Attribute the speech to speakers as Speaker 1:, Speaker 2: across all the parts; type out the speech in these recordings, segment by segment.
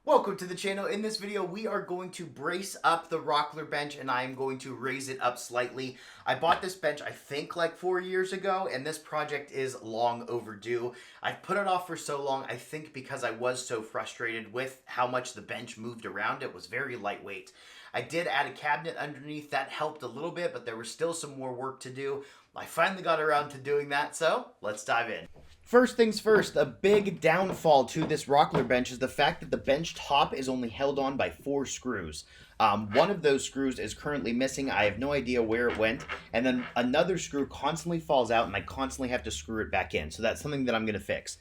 Speaker 1: Welcome to the channel. In this video, we are going to brace up the Rockler bench and I am going to raise it up slightly. I bought this bench, I think like 4 years ago, and this project is long overdue. I've put it off for so long, I think because I was so frustrated with how much the bench moved around. It was very lightweight. I did add a cabinet underneath. That helped a little bit, but there was still some more work to do. I finally got around to doing that, so let's dive in. First things first, a big downfall to this Rockler bench is the fact that the bench top is only held on by 4 screws. One of those screws is currently missing. I have no idea where it went. And then another screw constantly falls out and I constantly have to screw it back in. So that's something that I'm going to fix.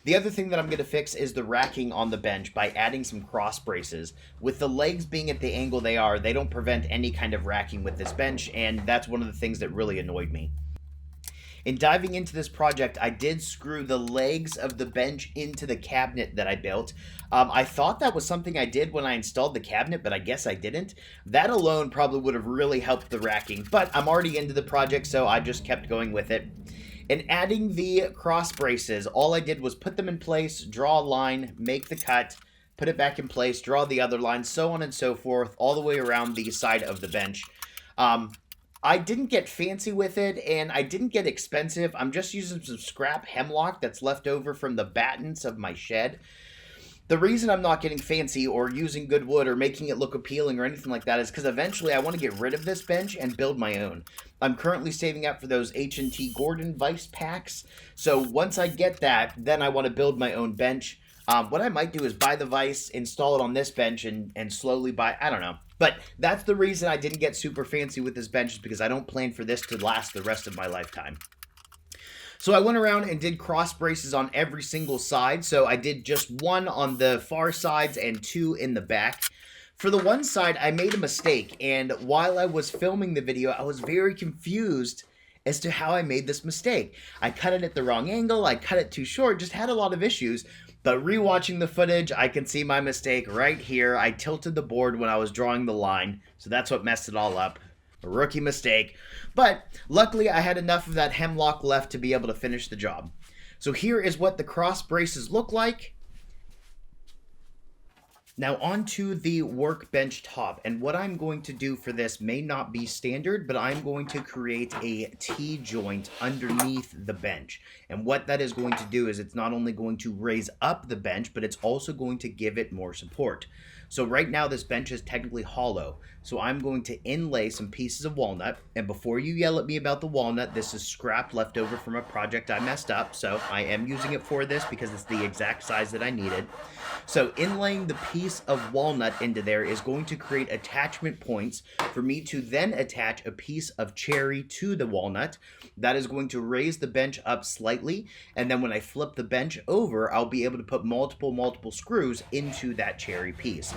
Speaker 1: The other thing that I'm going to fix is the racking on the bench by adding some cross braces. With the legs being at the angle they are, they don't prevent any kind of racking with this bench, and that's one of the things that really annoyed me. In diving into this project, I did screw the legs of the bench into the cabinet that I built. I thought that was something I did when I installed the cabinet, but I guess I didn't. That alone probably would have really helped the racking, but I'm already into the project, so I just kept going with it. In adding the cross braces, all I did was put them in place, draw a line, make the cut, put it back in place, draw the other line, so on and so forth, all the way around the side of the bench. I didn't get fancy with it, and I didn't get expensive. I'm just using some scrap hemlock that's left over from the battens of my shed. The reason I'm not getting fancy or using good wood or making it look appealing or anything like that is because eventually I want to get rid of this bench and build my own. I'm currently saving up for those H&T Gordon Vise packs, so once I get that, then I want to build my own bench. What I might do is buy the vise, install it on this bench, and slowly buy, I don't know. But that's the reason I didn't get super fancy with this bench, is because I don't plan for this to last the rest of my lifetime. So I went around and did cross braces on every single side. So I did just 1 on the far sides and 2 in the back. For the one side, I made a mistake. And while I was filming the video, I was very confused as to how I made this mistake. I cut it at the wrong angle. I cut it too short. Just had a lot of issues. But rewatching the footage, I can see my mistake right here. I tilted the board when I was drawing the line, so that's what messed it all up. A rookie mistake. But luckily, I had enough of that hemlock left to be able to finish the job. So here is what the cross braces look like. Now onto the workbench top, and what I'm going to do for this may not be standard, but I'm going to create a T-joint underneath the bench. And what that is going to do is it's not only going to raise up the bench, but it's also going to give it more support. So right now this bench is technically hollow, so I'm going to inlay some pieces of walnut, and before you yell at me about the walnut, this is scrap left over from a project I messed up, so I am using it for this because it's the exact size that I needed. So inlaying the piece of walnut into there is going to create attachment points for me to then attach a piece of cherry to the walnut. That is going to raise the bench up slightly, and then when I flip the bench over, I'll be able to put multiple screws into that cherry piece.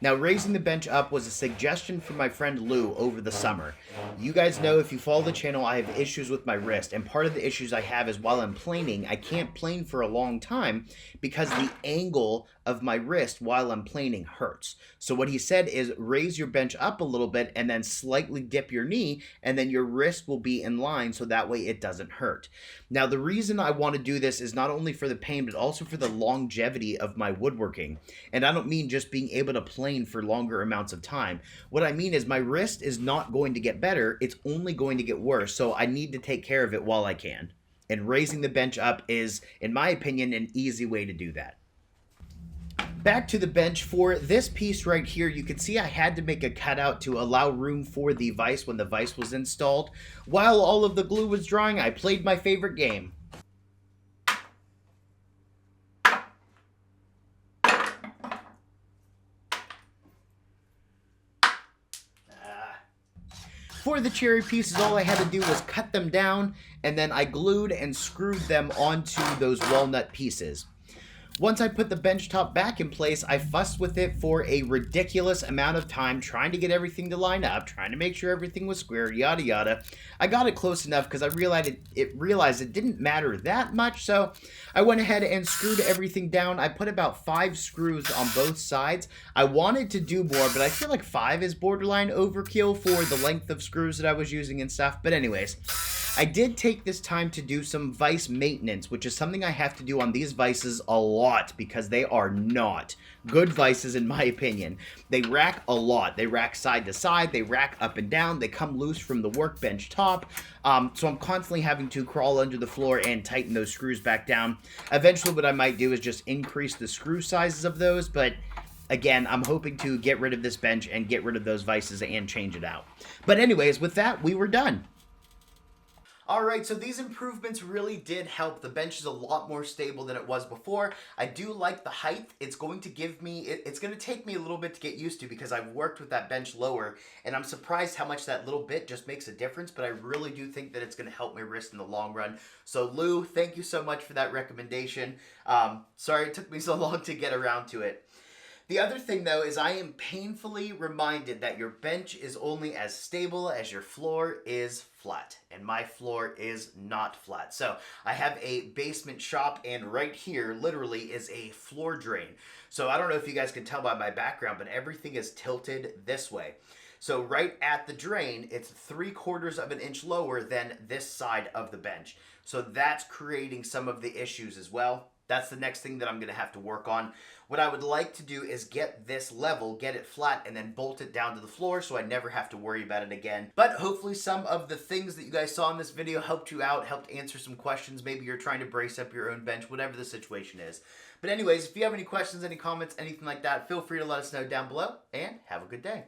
Speaker 1: Now, raising the bench up was a suggestion from my friend Lou over the summer. You guys know, if you follow the channel, I have issues with my wrist, and part of the issues I have is while I'm planing, I can't plane for a long time because the angle of my wrist while I'm planing hurts. So what he said is raise your bench up a little bit and then slightly dip your knee, and then your wrist will be in line so that way it doesn't hurt. Now, the reason I want to do this is not only for the pain, but also for the longevity of my woodworking. And I don't mean just being able to plane for longer amounts of time. What I mean is my wrist is not going to get better, it's only going to get worse, so I need to take care of it while I can. And raising the bench up is, in my opinion, an easy way to do that. Back to the bench. For this piece right here, you can see I had to make a cutout to allow room for the vise when the vise was installed. While all of the glue was drying, I played my favorite game. For the cherry pieces, all I had to do was cut them down, and then I glued and screwed them onto those walnut pieces. Once I put the bench top back in place, I fussed with it for a ridiculous amount of time, trying to get everything to line up, trying to make sure everything was square, yada yada. I got it close enough because I realized it didn't matter that much, so I went ahead and screwed everything down. I put about 5 screws on both sides. I wanted to do more, but I feel like 5 is borderline overkill for the length of screws that I was using and stuff. But anyways, I did take this time to do some vise maintenance, which is something I have to do on these vices a lot lot because they are not good vices in my opinion. They rack a lot. They rack side to side, they rack up and down, they come loose from the workbench top, so I'm constantly having to crawl under the floor and tighten those screws back down. Eventually what I might do is just increase the screw sizes of those, but again, I'm hoping to get rid of this bench and get rid of those vices and change it out. But anyways, with that, we were done. Alright, so these improvements really did help. The bench is a lot more stable than it was before. I do like the height. It's going to give me, it's going to take me a little bit to get used to because I've worked with that bench lower, and I'm surprised how much that little bit just makes a difference, but I really do think that it's going to help my wrist in the long run. So Lou, thank you so much for that recommendation. Sorry it took me so long to get around to it. The other thing, though, is I am painfully reminded that your bench is only as stable as your floor is flat, and my floor is not flat. So I have a basement shop, and right here literally is a floor drain. So I don't know if you guys can tell by my background, but everything is tilted this way. So right at the drain, it's 3/4 of an inch lower than this side of the bench. So that's creating some of the issues as well. That's the next thing that I'm going to have to work on. What I would like to do is get this level, get it flat, and then bolt it down to the floor so I never have to worry about it again. But hopefully some of the things that you guys saw in this video helped you out, helped answer some questions. Maybe you're trying to brace up your own bench, whatever the situation is. But anyways, if you have any questions, any comments, anything like that, feel free to let us know down below, and have a good day.